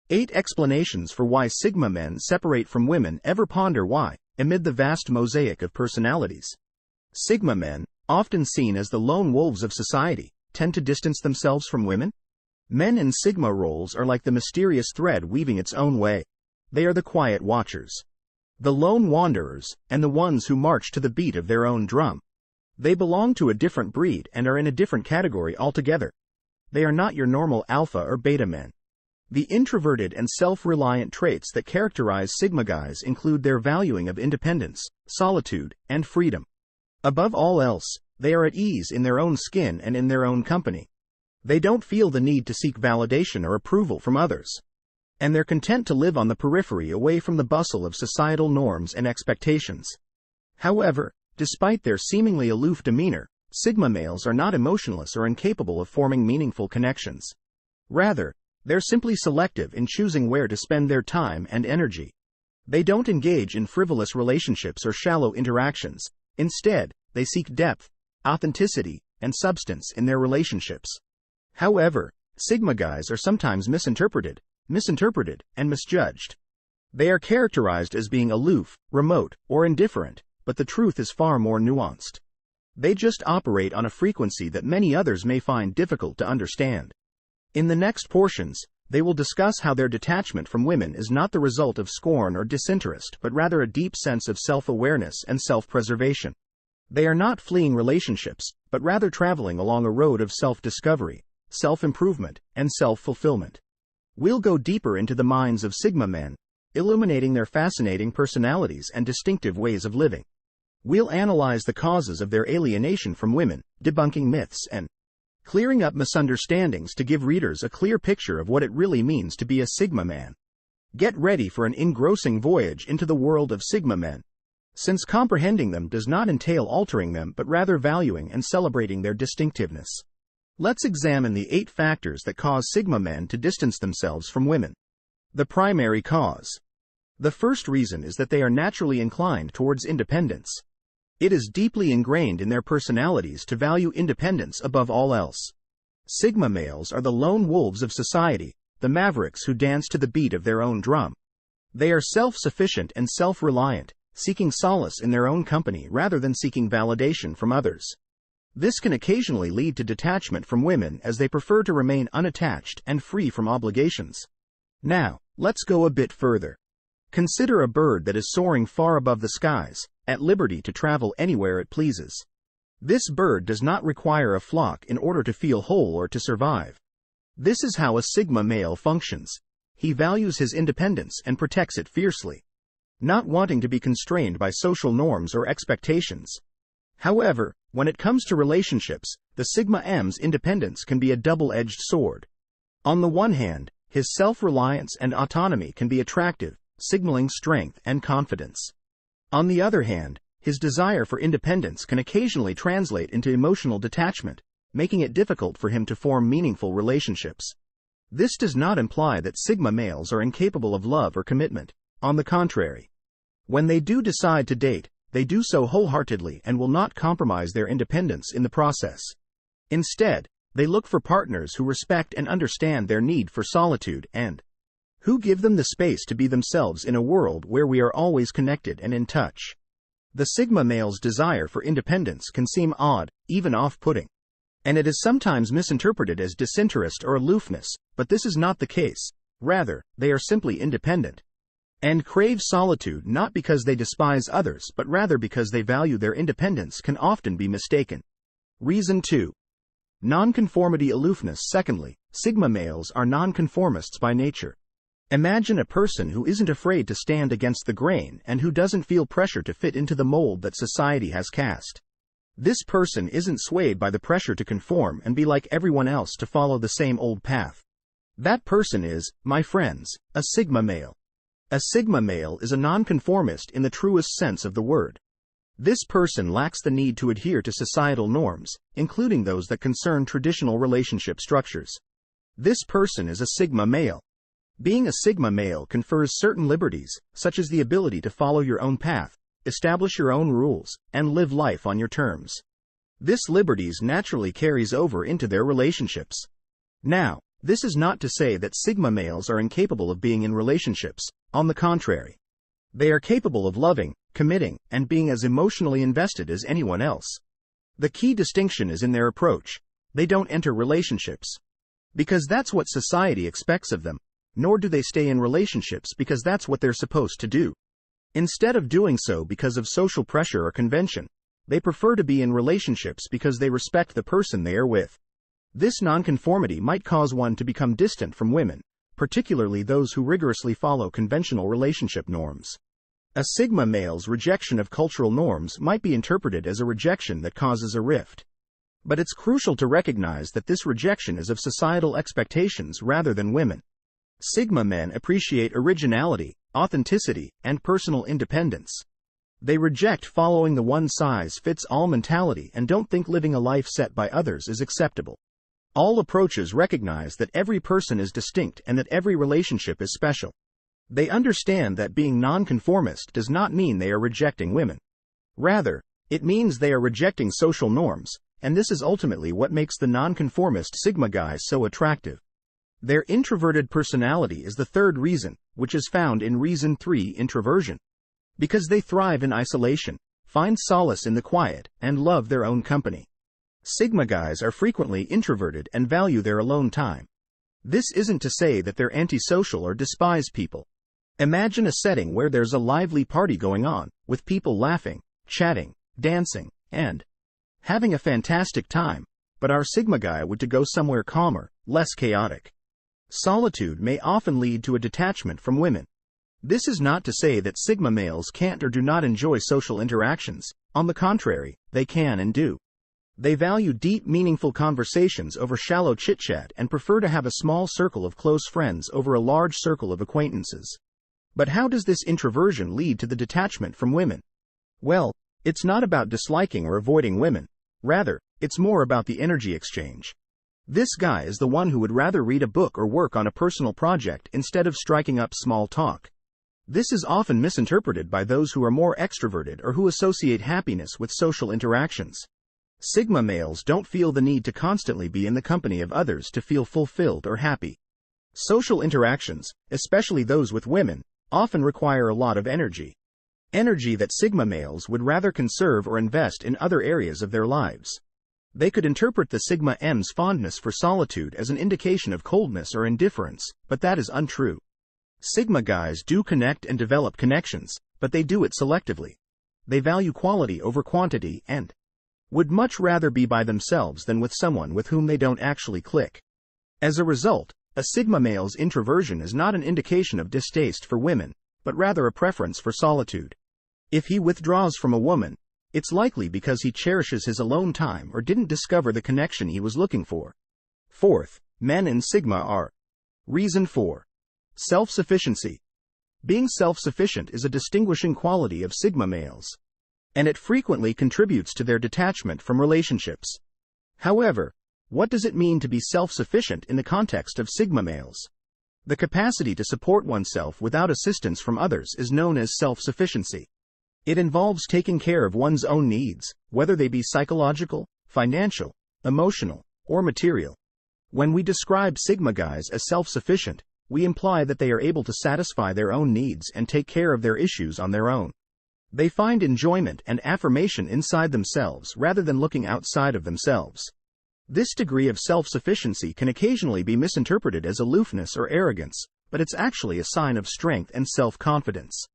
8 explanations for why Sigma men separate from women. Ever ponder why, amid the vast mosaic of personalities, Sigma men, often seen as the lone wolves of society, tend to distance themselves from women? Men in Sigma roles are like the mysterious thread weaving its own way. They are the quiet watchers, the lone wanderers, and the ones who march to the beat of their own drum. They belong to a different breed and are in a different category altogether. They are not your normal alpha or beta men. The introverted and self-reliant traits that characterize Sigma guys include their valuing of independence, solitude, and freedom. Above all else, they are at ease in their own skin and in their own company. They don't feel the need to seek validation or approval from others. And they're content to live on the periphery away from the bustle of societal norms and expectations. However, despite their seemingly aloof demeanor, Sigma males are not emotionless or incapable of forming meaningful connections. Rather, they're simply selective in choosing where to spend their time and energy. They don't engage in frivolous relationships or shallow interactions. Instead, they seek depth, authenticity, and substance in their relationships. However, Sigma guys are sometimes misinterpreted, and misjudged. They are characterized as being aloof, remote, or indifferent, but the truth is far more nuanced. They just operate on a frequency that many others may find difficult to understand. In the next portions, they will discuss how their detachment from women is not the result of scorn or disinterest but rather a deep sense of self-awareness and self-preservation. They are not fleeing relationships, but rather traveling along a road of self-discovery, self-improvement, and self-fulfillment. We'll go deeper into the minds of Sigma men, illuminating their fascinating personalities and distinctive ways of living. We'll analyze the causes of their alienation from women, debunking myths and clearing up misunderstandings to give readers a clear picture of what it really means to be a Sigma man. Get ready for an engrossing voyage into the world of Sigma men, since comprehending them does not entail altering them but rather valuing and celebrating their distinctiveness. Let's examine the 8 factors that cause Sigma men to distance themselves from women. The primary cause. The first reason is that they are naturally inclined towards independence. It is deeply ingrained in their personalities to value independence above all else. Sigma males are the lone wolves of society, the mavericks who dance to the beat of their own drum. They are self-sufficient and self-reliant, seeking solace in their own company rather than seeking validation from others. This can occasionally lead to detachment from women as they prefer to remain unattached and free from obligations. Now, let's go a bit further. Consider a bird that is soaring far above the skies, at liberty to travel anywhere it pleases. This bird does not require a flock in order to feel whole or to survive. This is how a Sigma male functions. He values his independence and protects it fiercely, not wanting to be constrained by social norms or expectations. However, when it comes to relationships, the Sigma M's independence can be a double-edged sword. On the one hand, his self-reliance and autonomy can be attractive, signaling strength and confidence. On the other hand, his desire for independence can occasionally translate into emotional detachment, making it difficult for him to form meaningful relationships. This does not imply that Sigma males are incapable of love or commitment. On the contrary, when they do decide to date, they do so wholeheartedly and will not compromise their independence in the process. Instead, they look for partners who respect and understand their need for solitude and who give them the space to be themselves in a world where we are always connected and in touch. The Sigma male's desire for independence can seem odd, even off-putting, and it is sometimes misinterpreted as disinterest or aloofness, but this is not the case. Rather, they are simply independent and crave solitude not because they despise others but rather because they value their independence can often be mistaken. Reason 2. Nonconformity aloofness. Secondly, Sigma males are nonconformists by nature. Imagine a person who isn't afraid to stand against the grain and who doesn't feel pressure to fit into the mold that society has cast. This person isn't swayed by the pressure to conform and be like everyone else to follow the same old path. That person is, my friends, a Sigma male. A Sigma male is a nonconformist in the truest sense of the word. This person lacks the need to adhere to societal norms, including those that concern traditional relationship structures. This person is a Sigma male. Being a Sigma male confers certain liberties, such as the ability to follow your own path, establish your own rules, and live life on your terms. This liberties naturally carries over into their relationships. Now, This is not to say that Sigma males are incapable of being in relationships. On the contrary, they are capable of loving, committing, and being as emotionally invested as anyone else. The key distinction is in their approach. They don't enter relationships because that's what society expects of them, nor do they stay in relationships because that's what they're supposed to do. Instead of doing so because of social pressure or convention, they prefer to be in relationships because they respect the person they are with. This nonconformity might cause one to become distant from women, particularly those who rigorously follow conventional relationship norms. A Sigma male's rejection of cultural norms might be interpreted as a rejection that causes a rift. But it's crucial to recognize that this rejection is of societal expectations rather than women. Sigma men appreciate originality, authenticity, and personal independence. They reject following the one-size-fits-all mentality and don't think living a life set by others is acceptable. All approaches recognize that every person is distinct and that every relationship is special. They understand that being nonconformist does not mean they are rejecting women. Rather, it means they are rejecting social norms, and this is ultimately what makes the nonconformist Sigma guys so attractive. Their introverted personality is the third reason, which is found in reason 3, introversion. Because they thrive in isolation, find solace in the quiet, and love their own company. Sigma guys are frequently introverted and value their alone time. This isn't to say that they're antisocial or despise people. Imagine a setting where there's a lively party going on, with people laughing, chatting, dancing, and having a fantastic time, but our Sigma guy would to go somewhere calmer, less chaotic. Solitude may often lead to a detachment from women. This is not to say that Sigma males can't or do not enjoy social interactions. On the contrary, they can and do. They value deep, meaningful conversations over shallow chit-chat and prefer to have a small circle of close friends over a large circle of acquaintances. But how does this introversion lead to the detachment from women? Well, it's not about disliking or avoiding women. Rather, it's more about the energy exchange. This guy is the one who would rather read a book or work on a personal project instead of striking up small talk. This is often misinterpreted by those who are more extroverted or who associate happiness with social interactions. Sigma males don't feel the need to constantly be in the company of others to feel fulfilled or happy. Social interactions, especially those with women, often require a lot of energy. Energy that Sigma males would rather conserve or invest in other areas of their lives. They could interpret the Sigma M's fondness for solitude as an indication of coldness or indifference, but that is untrue. Sigma guys do connect and develop connections, but they do it selectively. They value quality over quantity and would much rather be by themselves than with someone with whom they don't actually click. As a result, a Sigma male's introversion is not an indication of distaste for women, but rather a preference for solitude. If he withdraws from a woman, it's likely because he cherishes his alone time or didn't discover the connection he was looking for. Fourth, men in Sigma are. Reason 4. Self-sufficiency. Being self-sufficient is a distinguishing quality of Sigma males, and it frequently contributes to their detachment from relationships. However, what does it mean to be self-sufficient in the context of Sigma males? The capacity to support oneself without assistance from others is known as self-sufficiency. It involves taking care of one's own needs, whether they be psychological, financial, emotional, or material. When we describe Sigma guys as self-sufficient, we imply that they are able to satisfy their own needs and take care of their issues on their own. They find enjoyment and affirmation inside themselves rather than looking outside of themselves. This degree of self-sufficiency can occasionally be misinterpreted as aloofness or arrogance, but it's actually a sign of strength and self-confidence.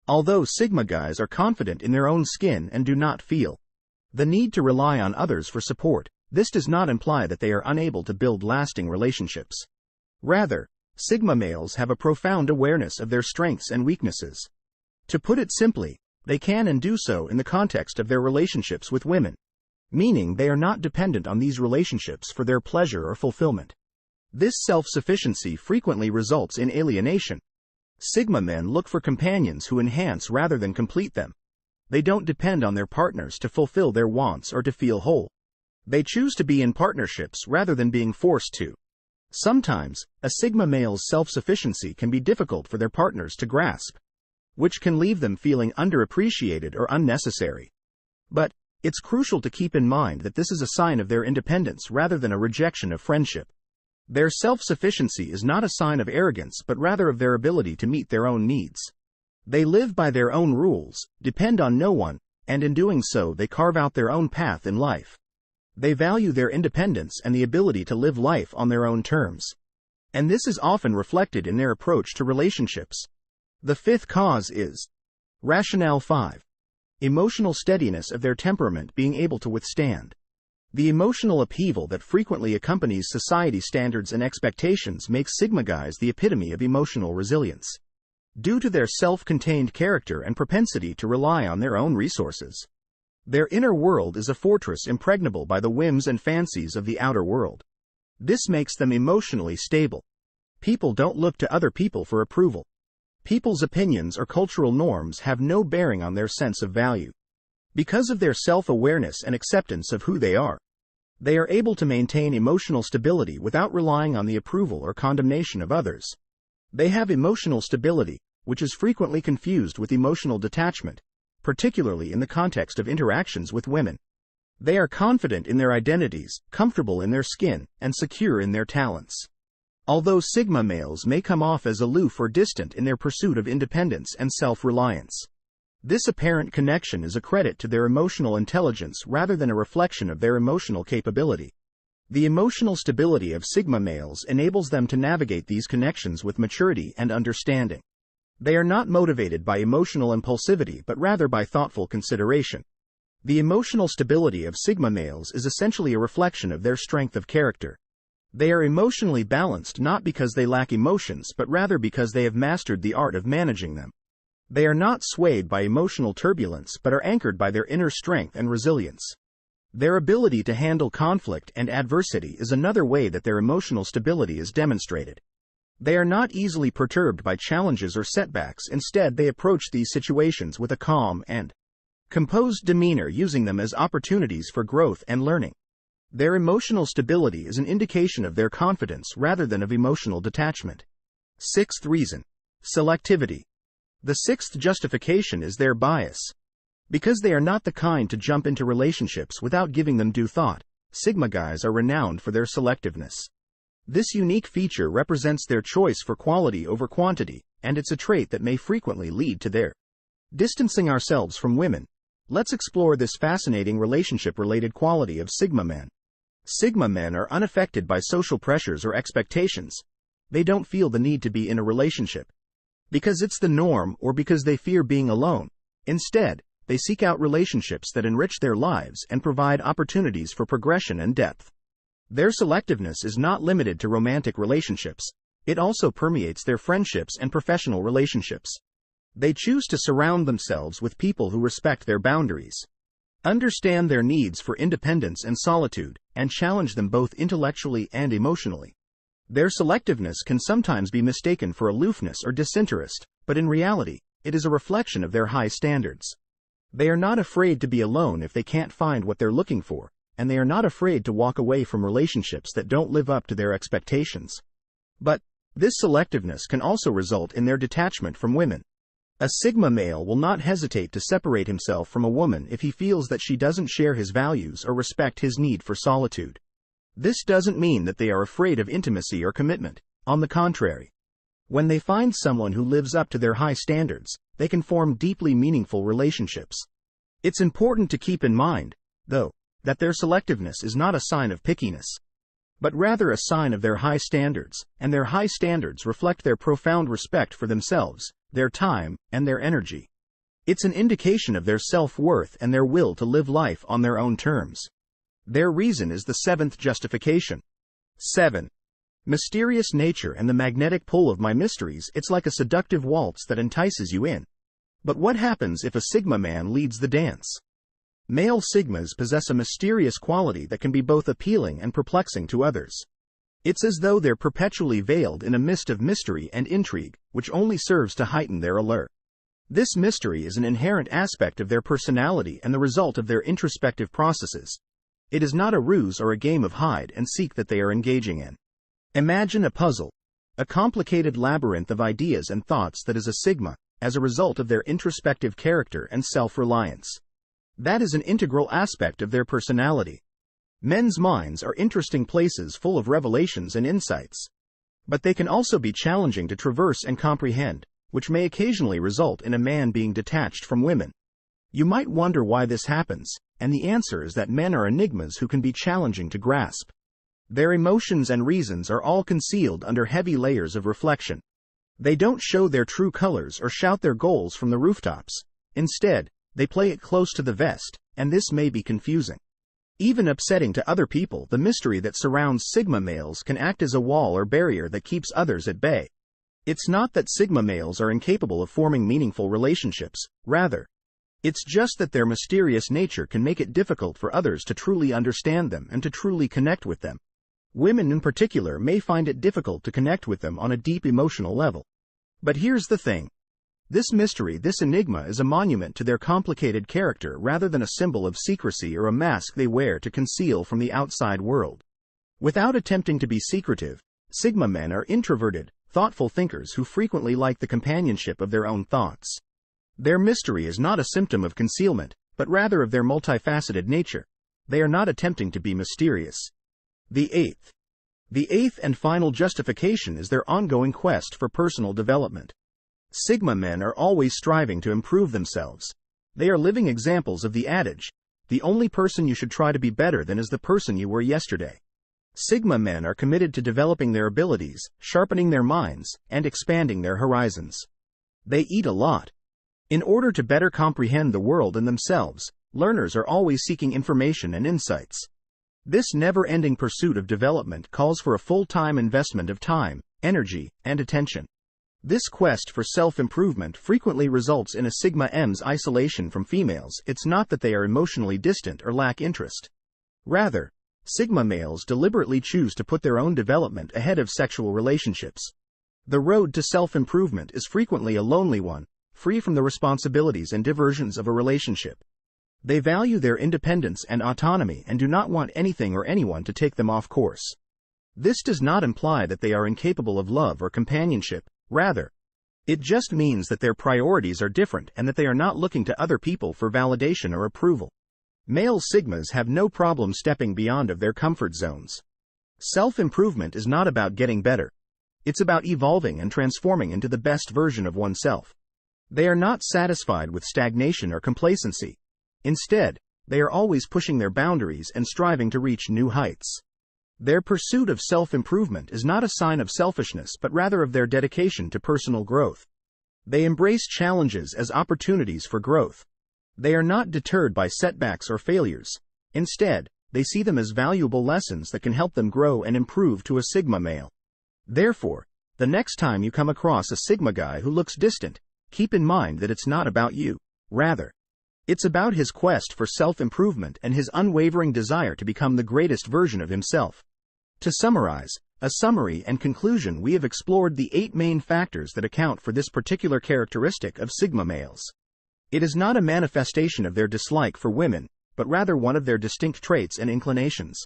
Although Sigma guys are confident in their own skin and do not feel the need to rely on others for support, this does not imply that they are unable to build lasting relationships. Rather, Sigma males have a profound awareness of their strengths and weaknesses. To put it simply, they can and do so in the context of their relationships with women, meaning they are not dependent on these relationships for their pleasure or fulfillment. This self-sufficiency frequently results in alienation. Sigma men look for companions who enhance rather than complete them. They don't depend on their partners to fulfill their wants or to feel whole. They choose to be in partnerships rather than being forced to. Sometimes, a Sigma male's self-sufficiency can be difficult for their partners to grasp, which can leave them feeling underappreciated or unnecessary. But it's crucial to keep in mind that this is a sign of their independence rather than a rejection of friendship. Their self-sufficiency is not a sign of arrogance but rather of their ability to meet their own needs. They live by their own rules, depend on no one, and in doing so they carve out their own path in life. They value their independence and the ability to live life on their own terms. And this is often reflected in their approach to relationships. The fifth cause is rationale 5. Emotional steadiness of their temperament being able to withstand. The emotional upheaval that frequently accompanies society standards and expectations makes Sigma guys the epitome of emotional resilience. Due to their self-contained character and propensity to rely on their own resources, their inner world is a fortress impregnable by the whims and fancies of the outer world. This makes them emotionally stable. People don't look to other people for approval. People's opinions or cultural norms have no bearing on their sense of value. Because of their self-awareness and acceptance of who they are able to maintain emotional stability without relying on the approval or condemnation of others. They have emotional stability, which is frequently confused with emotional detachment, particularly in the context of interactions with women. They are confident in their identities, comfortable in their skin, and secure in their talents. Although Sigma males may come off as aloof or distant in their pursuit of independence and self-reliance, this apparent connection is a credit to their emotional intelligence rather than a reflection of their emotional capability. The emotional stability of Sigma males enables them to navigate these connections with maturity and understanding. They are not motivated by emotional impulsivity but rather by thoughtful consideration. The emotional stability of Sigma males is essentially a reflection of their strength of character. They are emotionally balanced not because they lack emotions but rather because they have mastered the art of managing them. They are not swayed by emotional turbulence but are anchored by their inner strength and resilience. Their ability to handle conflict and adversity is another way that their emotional stability is demonstrated. They are not easily perturbed by challenges or setbacks. Instead, they approach these situations with a calm and composed demeanor, using them as opportunities for growth and learning. Their emotional stability is an indication of their confidence rather than of emotional detachment. Sixth reason: selectivity. The sixth justification is their bias. Because they are not the kind to jump into relationships without giving them due thought, Sigma guys are renowned for their selectiveness. This unique feature represents their choice for quality over quantity, and it's a trait that may frequently lead to their distancing ourselves from women. Let's explore this fascinating relationship-related quality of Sigma men. Sigma men are unaffected by social pressures or expectations. They don't feel the need to be in a relationship because it's the norm or because they fear being alone. Instead, they seek out relationships that enrich their lives and provide opportunities for progression and depth. Their selectiveness is not limited to romantic relationships. It also permeates their friendships and professional relationships. They choose to surround themselves with people who respect their boundaries, understand their needs for independence and solitude, and challenge them both intellectually and emotionally. Their selectiveness can sometimes be mistaken for aloofness or disinterest, but in reality, it is a reflection of their high standards. They are not afraid to be alone if they can't find what they're looking for, and they are not afraid to walk away from relationships that don't live up to their expectations. But this selectiveness can also result in their detachment from women. A Sigma male will not hesitate to separate himself from a woman if he feels that she doesn't share his values or respect his need for solitude. This doesn't mean that they are afraid of intimacy or commitment. On the contrary, when they find someone who lives up to their high standards, they can form deeply meaningful relationships. It's important to keep in mind, though, that their selectiveness is not a sign of pickiness, but rather a sign of their high standards, and their high standards reflect their profound respect for themselves, their time, and their energy. It's an indication of their self-worth and their will to live life on their own terms. Their reason is the seventh justification. 7. Mysterious nature and the magnetic pull of my mysteries. It's like a seductive waltz that entices you in. But what happens if a Sigma man leads the dance? Male Sigmas possess a mysterious quality that can be both appealing and perplexing to others. It's as though they're perpetually veiled in a mist of mystery and intrigue, which only serves to heighten their allure. This mystery is an inherent aspect of their personality and the result of their introspective processes. It is not a ruse or a game of hide and seek that they are engaging in. Imagine a puzzle, a complicated labyrinth of ideas and thoughts that is a Sigma, as a result of their introspective character and self-reliance. That is an integral aspect of their personality. Men's minds are interesting places full of revelations and insights. But they can also be challenging to traverse and comprehend, which may occasionally result in a man being detached from women. You might wonder why this happens, and the answer is that men are enigmas who can be challenging to grasp. Their emotions and reasons are all concealed under heavy layers of reflection. They don't show their true colors or shout their goals from the rooftops. Instead, they play it close to the vest, and this may be confusing. Even upsetting to other people. The mystery that surrounds Sigma males can act as a wall or barrier that keeps others at bay. It's not that Sigma males are incapable of forming meaningful relationships, rather, it's just that their mysterious nature can make it difficult for others to truly understand them and to truly connect with them. Women in particular may find it difficult to connect with them on a deep emotional level. But here's the thing. This mystery, this enigma, is a monument to their complicated character rather than a symbol of secrecy or a mask they wear to conceal from the outside world. Without attempting to be secretive, Sigma men are introverted, thoughtful thinkers who frequently like the companionship of their own thoughts. Their mystery is not a symptom of concealment, but rather of their multifaceted nature. They are not attempting to be mysterious. The eighth and final justification is their ongoing quest for personal development. Sigma men are always striving to improve themselves. They are living examples of the adage, the only person you should try to be better than is the person you were yesterday. Sigma men are committed to developing their abilities, sharpening their minds, and expanding their horizons. They eat a lot. In order to better comprehend the world and themselves, learners are always seeking information and insights. This never-ending pursuit of development calls for a full-time investment of time, energy, and attention. This quest for self-improvement frequently results in a Sigma M's isolation from females. It's not that they are emotionally distant or lack interest. Rather, Sigma males deliberately choose to put their own development ahead of sexual relationships. The road to self-improvement is frequently a lonely one, free from the responsibilities and diversions of a relationship. They value their independence and autonomy and do not want anything or anyone to take them off course. This does not imply that they are incapable of love or companionship. Rather, it just means that their priorities are different and that they are not looking to other people for validation or approval. Male Sigmas have no problem stepping beyond of their comfort zones. Self-improvement is not about getting better. It's about evolving and transforming into the best version of oneself. They are not satisfied with stagnation or complacency. Instead, they are always pushing their boundaries and striving to reach new heights. Their pursuit of self-improvement is not a sign of selfishness but rather of their dedication to personal growth. They embrace challenges as opportunities for growth. They are not deterred by setbacks or failures. Instead, they see them as valuable lessons that can help them grow and improve to a Sigma male. Therefore, the next time you come across a Sigma guy who looks distant, keep in mind that it's not about you. Rather, it's about his quest for self-improvement and his unwavering desire to become the greatest version of himself. To summarize, a summary and conclusion, we have explored the 8 main factors that account for this particular characteristic of Sigma males. It is not a manifestation of their dislike for women, but rather one of their distinct traits and inclinations.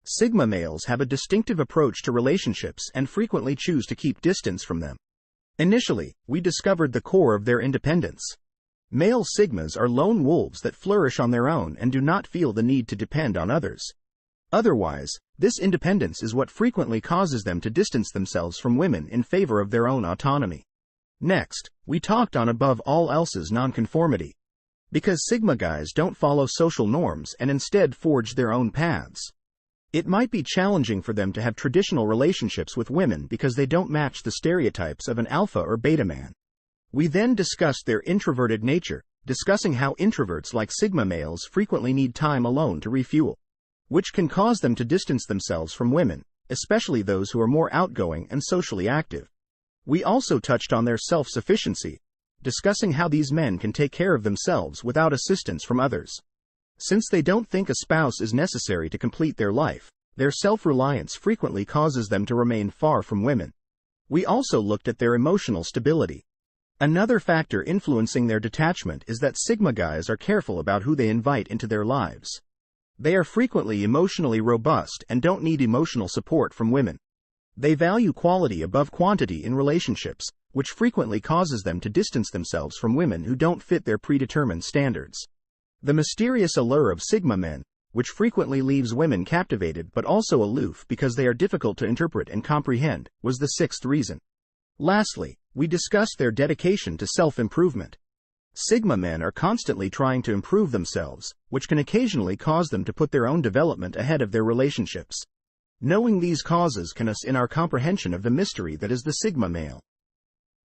Sigma males have a distinctive approach to relationships and frequently choose to keep distance from them. Initially, we discovered the core of their independence. Male Sigmas are lone wolves that flourish on their own and do not feel the need to depend on others. Otherwise, this independence is what frequently causes them to distance themselves from women in favor of their own autonomy. Next, we talked on above all else's nonconformity. Because Sigma guys don't follow social norms and instead forge their own paths. It might be challenging for them to have traditional relationships with women because they don't match the stereotypes of an alpha or beta man. We then discussed their introverted nature, discussing how introverts like Sigma males frequently need time alone to refuel, which can cause them to distance themselves from women, especially those who are more outgoing and socially active. We also touched on their self-sufficiency, discussing how these men can take care of themselves without assistance from others. Since they don't think a spouse is necessary to complete their life, their self-reliance frequently causes them to remain far from women. We also looked at their emotional stability. Another factor influencing their detachment is that Sigma guys are careful about who they invite into their lives. They are frequently emotionally robust and don't need emotional support from women. They value quality above quantity in relationships, which frequently causes them to distance themselves from women who don't fit their predetermined standards. The mysterious allure of Sigma men, which frequently leaves women captivated but also aloof because they are difficult to interpret and comprehend, was the sixth reason. Lastly, we discussed their dedication to self-improvement. Sigma men are constantly trying to improve themselves, which can occasionally cause them to put their own development ahead of their relationships. Knowing these causes can assist in our comprehension of the mystery that is the Sigma male.